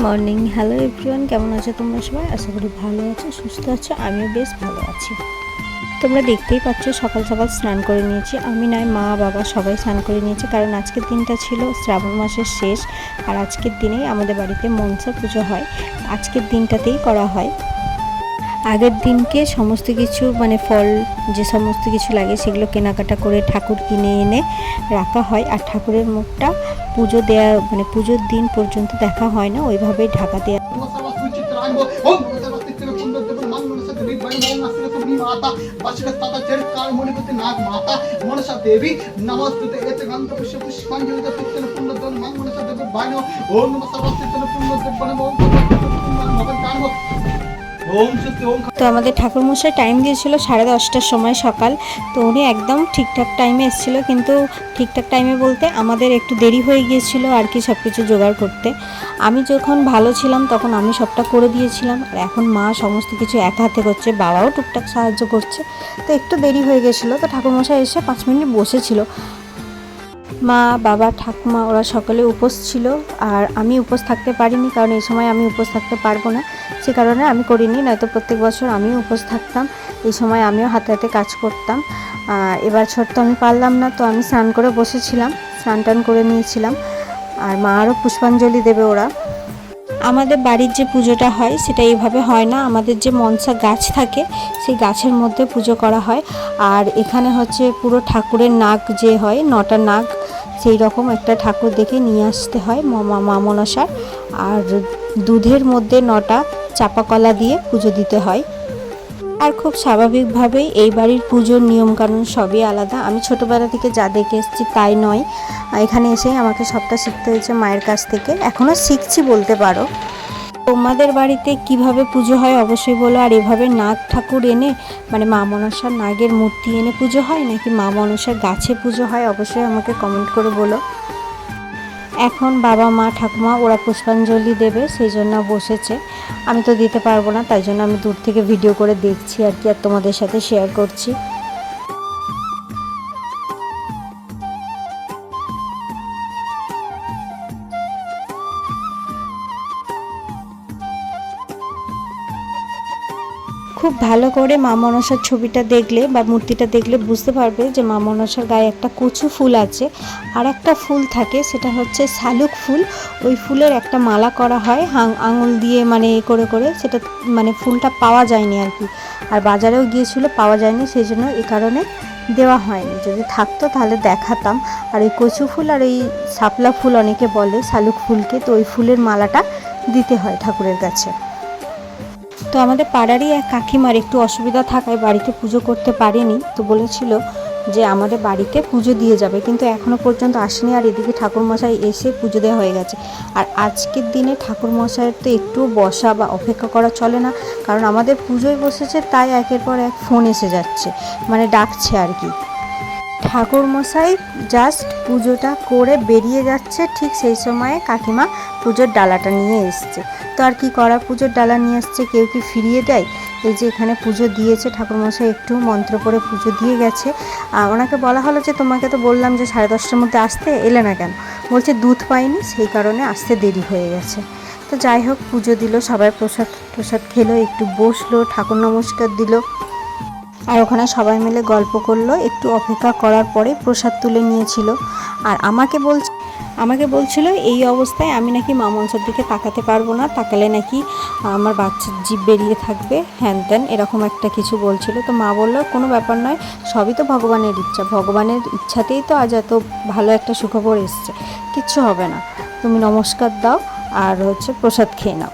Morning. Hello everyone, কেমন আছো তোমরা সবাই? আশা করি ভালো আছো, সুস্থ আছো। আমিও বেশ ভালো আছি। তোমরা দেখতেই পাচ্ছ সকাল সকাল স্নান করে নিয়েছি। আমি নয়, মা বাবা সবাই স্নান করে নিয়েছে, কারণ আজকের দিনটা ছিল শ্রাবণ মাসের শেষ। আর আজকের দিনেই আমাদের বাড়িতে মনসা পুজো হয়, আজকের দিনটাতেই করা হয়। আগের দিনকে সমস্ত কিছু ফল যে সমস্ত কিছু লাগে সেগুলো কেনাকাটা করে ঠাকুর কিনে এনে রাখা হয়। আর ঠাকুরের মুখটা পুজো দেওয়া পুজোর দিন পর্যন্ত দেখা হয় না, ওইভাবেই ঢাকা দেওয়া। তো আমাদের ঠাকুরমশাই টাইম দিয়েছিল 10:30টার সময় সকাল। তো উনি একদম ঠিকঠাক টাইমে এসেছিল, কিন্তু ঠিকঠাক টাইমে বলতে আমাদের একটু দেরি হয়ে গিয়েছিল আর কি সব কিছু জোগাড় করতে। আমি যখন ভালো ছিলাম তখন আমি সবটা করে দিয়েছিলাম, আর এখন মা সমস্ত কিছু একা হাতে করছে, বাবাও টুকটাক সাহায্য করছে। তো একটু দেরি হয়ে গেছিলো। তো ঠাকুরমশাই এসে 5 মিনিট বসেছিল। মা বাবা ঠাকুমা ওরা সকলে উপোস ছিল, আর আমি উপোস থাকতে পারিনি, কারণ এই সময় আমি উপোস থাকতে পারবো না, সে কারণে আমি করিনি। নয়তো প্রত্যেক বছর আমিও উপোস থাকতাম, এই সময় আমিও হাতে হাতে কাজ করতাম। এবার ছোট্ট আমি পারলাম না, তো আমি স্নান করে বসেছিলাম, স্নান টান করে নিয়েছিলাম। আর মা আরও পুষ্পাঞ্জলি দেবে ওরা। আমাদের বাড়ির যে পুজোটা হয় সেটা এইভাবে হয় না, আমাদের যে মনসা গাছ থাকে সেই গাছের মধ্যে পুজো করা হয়। আর এখানে হচ্ছে পুরো ঠাকুরের নাগ যে হয় 9টা নাগ, সেই রকম একটা ঠাকুর দেখে নিয়ে আসতে হয় মা মনসার। আর দুধের মধ্যে 9টা চাপা কলা দিয়ে পুজো দিতে হয়। আর খুব স্বাভাবিকভাবেই এই বাড়ির পুজোর নিয়মকানুন সবই আলাদা। আমি ছোটোবেলা থেকে যা দেখে এসেছি তাই নয়, এখানে এসেই আমাকে সবটা শিখতে হয়েছে মায়ের কাছ থেকে, এখনও শিখছি বলতে পারো। তোমাদের বাড়িতে কিভাবে পুজো হয় অবশ্যই বলো। আর এভাবে নাগ ঠাকুর এনে মা মনসার নাগের মূর্তি এনে পুজো হয়, নাকি মা মনসার গাছে পুজো হয়, অবশ্যই আমাকে কমেন্ট করে বলো। এখন বাবা মা ঠাকুমা ওরা পুষ্পাঞ্জলি দেবে, সেই জন্য বসেছে। আমি তো দিতে পারবো না, তাই জন্য আমি দূর থেকে ভিডিও করে দেখছি আর কি, আর তোমাদের সাথে শেয়ার করছি। খুব ভালো করে মা মনসার ছবিটা দেখলে বা মূর্তিটা দেখলে বুঝতে পারবে যে মা মনসার গায়ে একটা কচু ফুল আছে, আর একটা ফুল থাকে সেটা হচ্ছে শালুক ফুল। ওই ফুলের একটা মালা করা হয় আঙুল দিয়ে করে করে, সেটা ফুলটা পাওয়া যায়নি আর কি। আর বাজারেও গিয়েছিল, পাওয়া যায়নি, সেই জন্য এই কারণে দেওয়া হয়নি। যদি থাকতো তাহলে দেখাতাম। আর এই কচু ফুল আর এই শাপলা ফুল অনেকে বলে শালুক ফুলকে, তো ওই ফুলের মালাটা দিতে হয় ঠাকুরের কাছে। তো আমাদের পাড়ারই এক কাকিমার একটু অসুবিধা থাকায় বাড়িতে পুজো করতে পারেনি, তো বলেছিল যে আমাদের বাড়িতে পুজো দিয়ে যাবে, কিন্তু এখনও পর্যন্ত আসেনি। আর এদিকে ঠাকুরমশাই এসে পুজো দেওয়া হয়ে গেছে। আর আজকের দিনে ঠাকুরমশাইয়ের তো একটু বসা বা অপেক্ষা করা চলে না, কারণ আমাদের পুজোয় বসেছে, তাই একের পর এক ফোন এসে যাচ্ছে, ডাকছে আর কি। ঠাকুরমশাই জাস্ট পুজোটা করে বেরিয়ে যাচ্ছে, ঠিক সেই সময়ে কাকিমা পুজোর ডালাটা নিয়ে এসছে। তো আর কি করা, পুজোর ডালা নিয়ে আসছে, কেউ কি ফিরিয়ে দেয়? এই যে এখানে পুজো দিয়েছে ঠাকুরমশাই, একটু মন্ত্র পড়ে পুজো দিয়ে গেছে। ওনাকে বলা হলো যে তোমাকে তো বললাম যে 10:30টার মধ্যে আসতে, এলে না কেন? বলছে দুধ পাইনি, সেই কারণে আসতে দেরি হয়ে গেছে। তো যাই হোক, পুজো দিল, সবাই প্রসাদ খেলো, একটু বসলো, ঠাকুর নমস্কার দিল। আর ওখানে সবাই মিলে গল্প করলো। একটু অপেক্ষা করার পরে প্রসাদ তুলে নিয়েছিল। আর আমাকে বলছিল এই অবস্থায় আমি নাকি মা মনসার দিকে তাকাতে পারবো না, তাকালে নাকি আমার বাচ্চার জিভ বেরিয়ে থাকবে, হ্যান ত্যান এরকম একটা কিছু বলছিল। তো মা বললো কোনো ব্যাপার নয়, সবই তো ভগবানের ইচ্ছা, ভগবানের ইচ্ছাতেই তো আজ এত ভালো একটা সুখবর এসছে, কিচ্ছু হবে না, তুমি নমস্কার দাও আর প্রসাদ খেয়ে নাও।